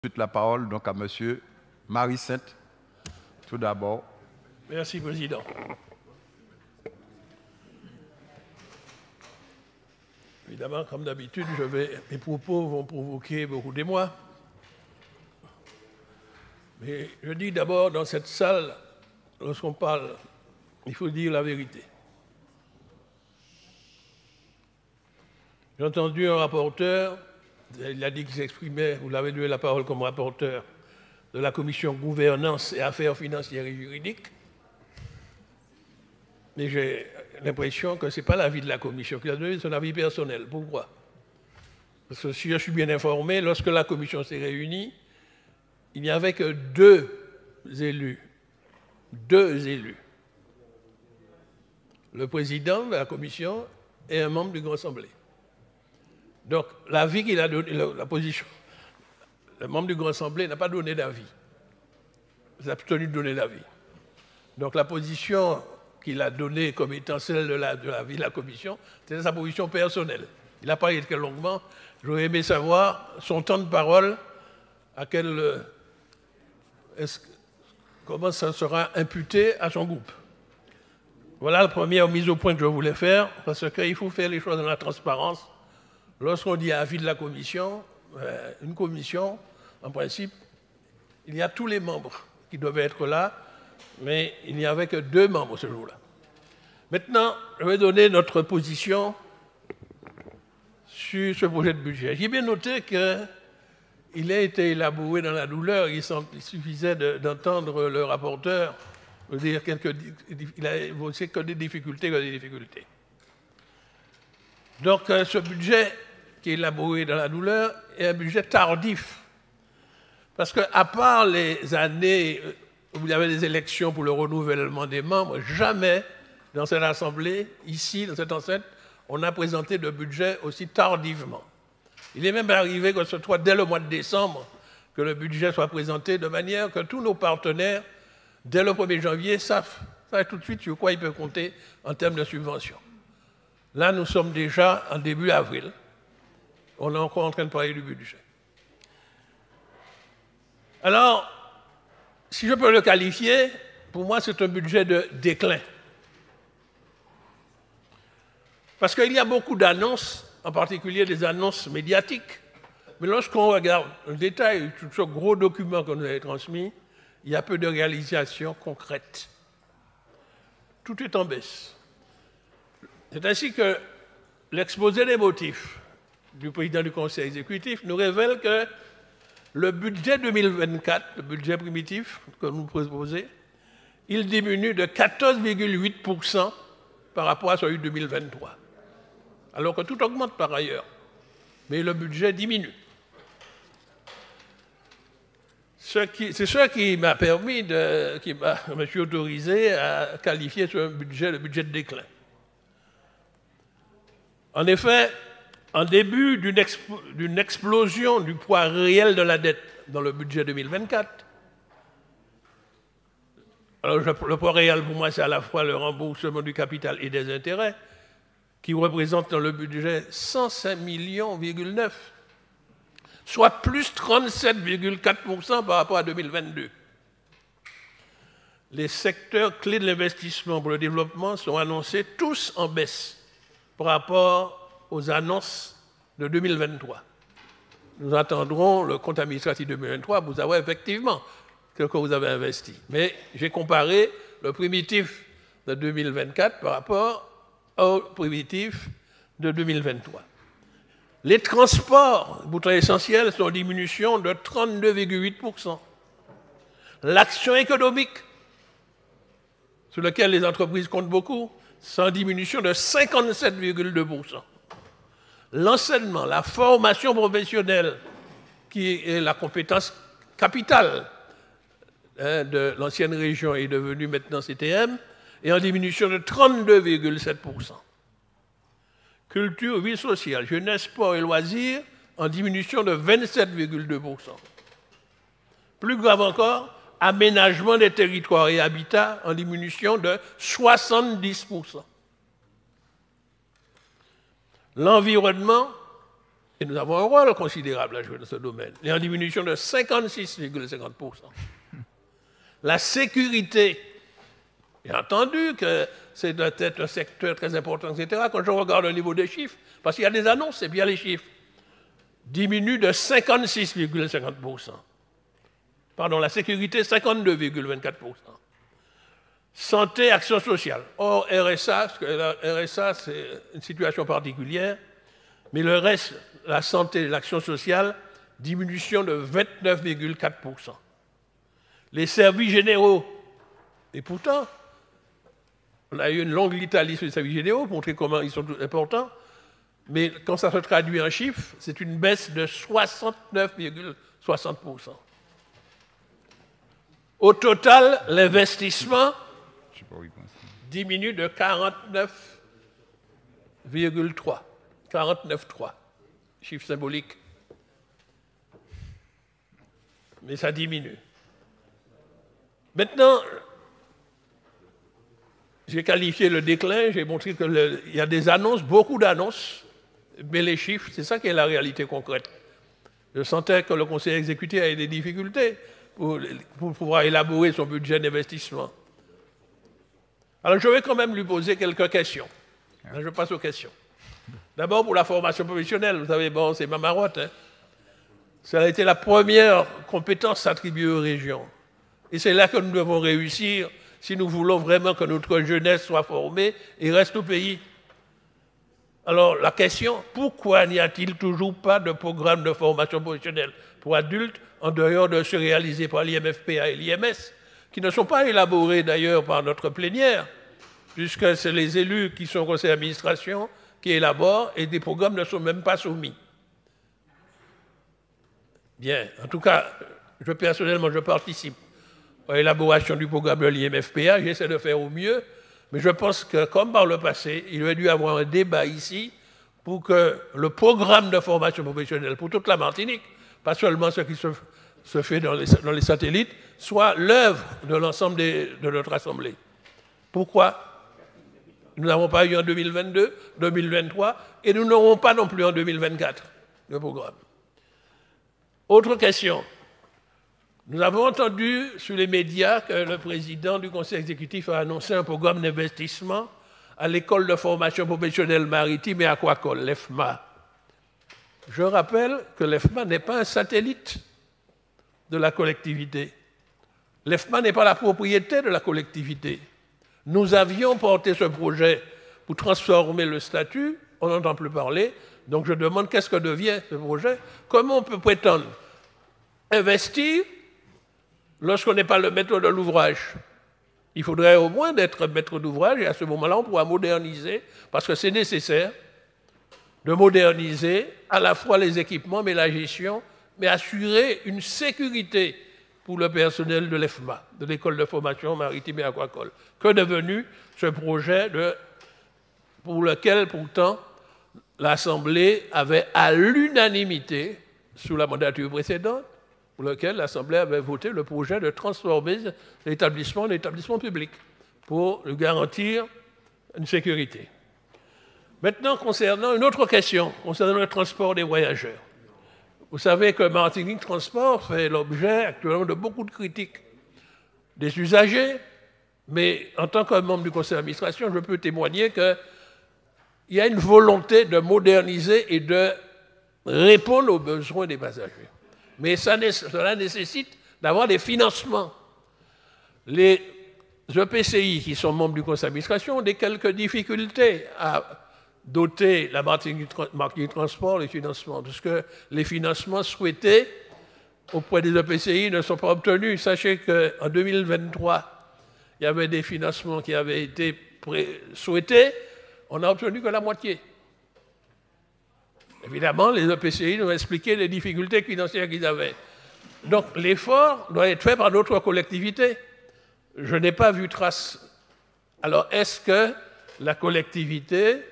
Toute la parole donc à Monsieur Marie-Sainte, tout d'abord. Merci, Président. Évidemment, comme d'habitude, mes propos vont provoquer beaucoup d'émoi. Mais je dis d'abord, dans cette salle, lorsqu'on parle, il faut dire la vérité. J'ai entendu un rapporteur, il a dit qu'il s'exprimait, vous l'avez donné la parole comme rapporteur de la commission gouvernance et affaires financières et juridiques. Mais j'ai l'impression que ce n'est pas l'avis de la commission qu'il a donné, c'est son avis personnel. Pourquoi? Parce que si je suis bien informé, lorsque la commission s'est réunie, il n'y avait que deux élus. Le président de la commission et un membre du Grand Assemblée. Donc, l'avis qu'il a donné, la position, le membre du Grand Assemblée n'a pas donné d'avis. Il a tenu de donner d'avis. Donc, la position qu'il a donnée comme étant celle de l'avis de la commission, c'était sa position personnelle. Il n'a pas parlé très longuement. J'aurais aimé savoir son temps de parole, comment ça sera imputé à son groupe. Voilà la première mise au point que je voulais faire, parce qu'il faut faire les choses dans la transparence. Lorsqu'on dit avis de la commission, une commission, en principe, il y a tous les membres qui doivent être là, mais il n'y avait que deux membres ce jour-là. Maintenant, je vais donner notre position sur ce projet de budget. J'ai bien noté qu'il a été élaboré dans la douleur. Il suffisait d'entendre le rapporteur dire il a évoqué que des difficultés, Donc, ce budget qui est élaboré dans la douleur est un budget tardif. Parce qu'à part les années où il y avait des élections pour le renouvellement des membres, jamais dans cette assemblée, ici, dans cette enceinte, on a présenté de budget aussi tardivement. Il est même arrivé que ce soit dès le mois de décembre que le budget soit présenté de manière que tous nos partenaires, dès le 1er janvier, savent tout de suite sur quoi ils peuvent compter en termes de subventions. Là, nous sommes déjà en début avril. On est encore en train de parler du budget. Alors, si je peux le qualifier, pour moi, c'est un budget de déclin. Parce qu'il y a beaucoup d'annonces, en particulier des annonces médiatiques. Mais lorsqu'on regarde le détail de tout ce gros document qu'on nous a transmis, il y a peu de réalisations concrètes. Tout est en baisse. C'est ainsi que l'exposé des motifs du président du Conseil exécutif nous révèle que le budget 2024, le budget primitif que nous proposons, il diminue de 14,8% par rapport à celui de 2023. Alors que tout augmente par ailleurs. Mais le budget diminue. C'est ce qui m'a permis, je me suis autorisé à qualifier ce budget le budget de déclin. En effet, en début d'une explosion du poids réel de la dette dans le budget 2024, alors le poids réel pour moi c'est à la fois le remboursement du capital et des intérêts, qui représente dans le budget 105,9 millions, soit plus 37,4% par rapport à 2022. Les secteurs clés de l'investissement pour le développement sont annoncés tous en baisse par rapport aux annonces de 2023. Nous attendrons le compte administratif 2023 pour savoir effectivement ce que vous avez investi. Mais j'ai comparé le primitif de 2024 par rapport au primitif de 2023. Les transports, pourtant essentiels, sont en diminution de 32,8%. L'action économique, sur laquelle les entreprises comptent beaucoup, c'est en diminution de 57,2%. L'enseignement, la formation professionnelle, qui est la compétence capitale de l'ancienne région est devenue maintenant CTM, est en diminution de 32,7%. Culture, vie sociale, jeunesse, sport et loisirs, en diminution de 27,2%. Plus grave encore, aménagement des territoires et habitats en diminution de 70%. L'environnement Et nous avons un rôle considérable à jouer dans ce domaine. Il est en diminution de 56,50%. La sécurité, j'ai entendu que c'est peut-être un secteur très important, etc. Quand je regarde au niveau des chiffres, parce qu'il y a des annonces, c'est bien les chiffres, diminue de 56,50%. Pardon, la sécurité, 52,24%. Santé, action sociale. Or, RSA, parce que la RSA, c'est une situation particulière, mais le reste, la santé et l'action sociale, diminution de 29,4%. Les services généraux, et pourtant, on a eu une longue litanie sur les services généraux pour montrer comment ils sont importants, mais quand ça se traduit en chiffres, c'est une baisse de 69,60%. Au total, l'investissement diminue de 49,3. 49,3. Chiffre symbolique. Mais ça diminue. Maintenant, j'ai qualifié le déclin, j'ai montré qu'il y a des annonces, beaucoup d'annonces, mais les chiffres, c'est ça qui est la réalité concrète. Je sentais que le conseil exécutif avait des difficultés pour pouvoir élaborer son budget d'investissement. Alors je vais quand même lui poser quelques questions. Je passe aux questions. D'abord pour la formation professionnelle, vous savez, bon, c'est ma marotte. Hein. Ça a été la première compétence attribuée aux régions. Et c'est là que nous devons réussir si nous voulons vraiment que notre jeunesse soit formée et reste au pays. Alors la question, pourquoi n'y a-t-il toujours pas de programme de formation professionnelle pour adultes en dehors de ceux réalisés par l'IMFPA et l'IMS, qui ne sont pas élaborés d'ailleurs par notre plénière, puisque c'est les élus qui sont au conseil d'administration qui élaborent et des programmes ne sont même pas soumis. Bien, en tout cas, personnellement, je participe à l'élaboration du programme de l'IMFPA, j'essaie de faire au mieux, mais je pense que, comme par le passé, il aurait dû y avoir un débat ici pour que le programme de formation professionnelle pour toute la Martinique, pas seulement ce qui se fait dans les satellites, soit l'œuvre de l'ensemble de notre Assemblée. Pourquoi nous n'avons pas eu en 2022, 2023, et nous n'aurons pas non plus en 2024 le programme. Autre question. Nous avons entendu sur les médias que le président du conseil exécutif a annoncé un programme d'investissement à l'école de formation professionnelle maritime et aquacole, l'EFMA. Je rappelle que l'EFMA n'est pas un satellite de la collectivité. L'EFMA n'est pas la propriété de la collectivité. Nous avions porté ce projet pour transformer le statut, on n'entend plus parler, donc je demande qu'est-ce que devient ce projet. Comment on peut prétendre investir lorsqu'on n'est pas le maître de l'ouvrage? Il faudrait au moins être maître d'ouvrage et à ce moment-là, on pourra moderniser, parce que c'est nécessaire de moderniser à la fois les équipements, mais la gestion, mais assurer une sécurité pour le personnel de l'EFMA, de l'école de formation maritime et aquacole. Que devenu ce projet pour lequel, pourtant, l'Assemblée avait à l'unanimité, sous la mandature précédente, pour lequel l'Assemblée avait voté le projet de transformer l'établissement en établissement public pour lui garantir une sécurité. Maintenant, concernant une autre question, concernant le transport des voyageurs. Vous savez que Martinique Transport fait l'objet actuellement de beaucoup de critiques des usagers, mais en tant que membre du conseil d'administration, je peux témoigner qu'il y a une volonté de moderniser et de répondre aux besoins des passagers. Mais cela nécessite d'avoir des financements. Les EPCI qui sont membres du conseil d'administration ont quelques difficultés à doter la Martinique Transport des financements, parce que les financements souhaités auprès des EPCI ne sont pas obtenus. Sachez qu'en 2023, il y avait des financements qui avaient été souhaités, on n'a obtenu que la moitié. Évidemment, les EPCI nous ont expliqué les difficultés financières qu'ils avaient. Donc l'effort doit être fait par d'autres collectivités. Je n'ai pas vu trace. Alors est-ce que la collectivité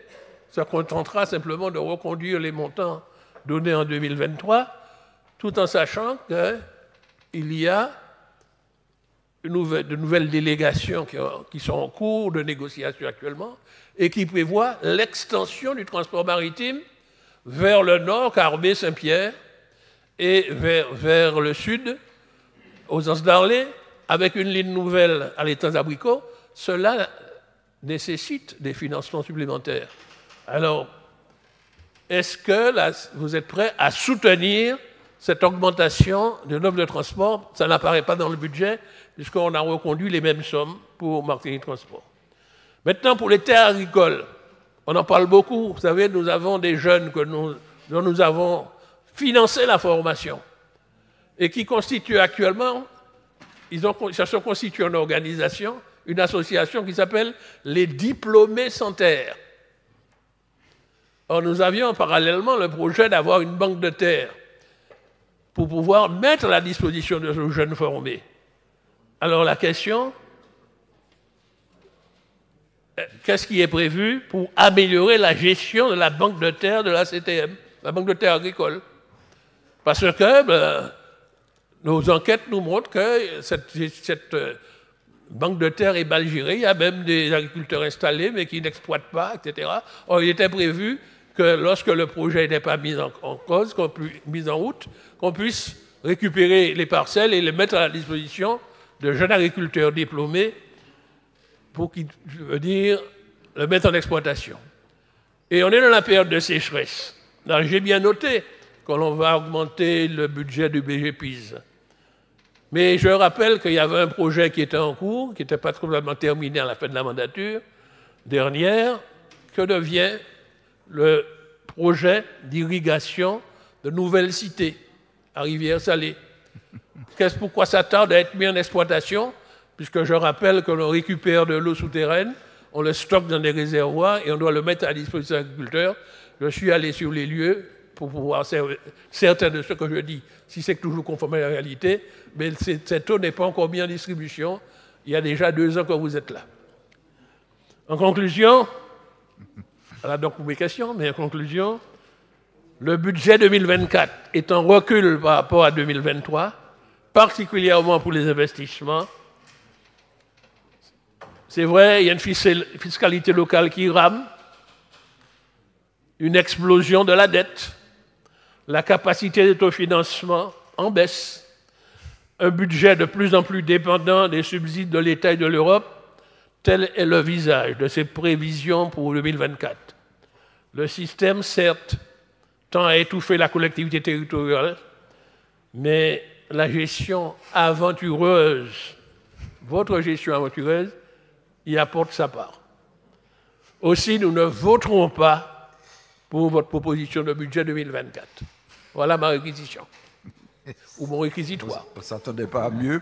se contentera simplement de reconduire les montants donnés en 2023, tout en sachant qu'il y a de nouvelles délégations qui sont en cours de négociation actuellement et qui prévoient l'extension du transport maritime vers le nord, Carbet, Saint-Pierre, et vers le sud, aux Anses d'Arlé, avec une ligne nouvelle à l'étang d'Abricot, cela nécessite des financements supplémentaires. Alors, est-ce que là, vous êtes prêts à soutenir cette augmentation de l'offre de transport? Ça n'apparaît pas dans le budget, puisqu'on a reconduit les mêmes sommes pour Martinique Transport. Maintenant, pour les terres agricoles, on en parle beaucoup. Vous savez, nous avons des jeunes dont nous avons financé la formation et qui constituent actuellement, ils se sont constitués en organisation, une association qui s'appelle les diplômés sans terre. Or, nous avions parallèlement le projet d'avoir une banque de terre pour pouvoir mettre à la disposition de nos jeunes formés. Alors la question, qu'est-ce qui est prévu pour améliorer la gestion de la banque de terre de la CTM, la banque de terre agricole? Parce que nos enquêtes nous montrent que cette banque de terre est mal gérée. Il y a même des agriculteurs installés mais qui n'exploitent pas, etc. Or, il était prévu que lorsque le projet n'était pas mis en cause, mis en route, qu'on puisse récupérer les parcelles et les mettre à la disposition de jeunes agriculteurs diplômés pour qu'ils, je veux dire, le mettre en exploitation. Et on est dans la période de sécheresse. J'ai bien noté qu'on va augmenter le budget du BGPIS. Mais je rappelle qu'il y avait un projet qui était en cours, qui n'était pas complètement terminé à la fin de la mandature dernière. Que devient le projet d'irrigation de nouvelles cités à Rivière-Salée? Pourquoi ça tarde à être mis en exploitation? Puisque je rappelle que l'on récupère de l'eau souterraine, on le stocke dans des réservoirs et on doit le mettre à la disposition des agriculteurs. Je suis allé sur les lieux pour pouvoir certains de ce que je dis, si c'est toujours conforme à la réalité, mais cette eau n'est pas encore mise en distribution. Il y a déjà 2 ans que vous êtes là. En conclusion, voilà donc pour mes questions, mais en conclusion, le budget 2024 est en recul par rapport à 2023, particulièrement pour les investissements. C'est vrai, il y a une fiscalité locale qui rame, une explosion de la dette, la capacité d'autofinancement en baisse, un budget de plus en plus dépendant des subsides de l'État et de l'Europe. Tel est le visage de ces prévisions pour 2024. Le système, certes, tend à étouffer la collectivité territoriale, mais la gestion aventureuse, votre gestion aventureuse, y apporte sa part. Aussi, nous ne voterons pas pour votre proposition de budget 2024. Voilà ma réquisition, ou mon réquisitoire. On ne s'attendait pas à mieux.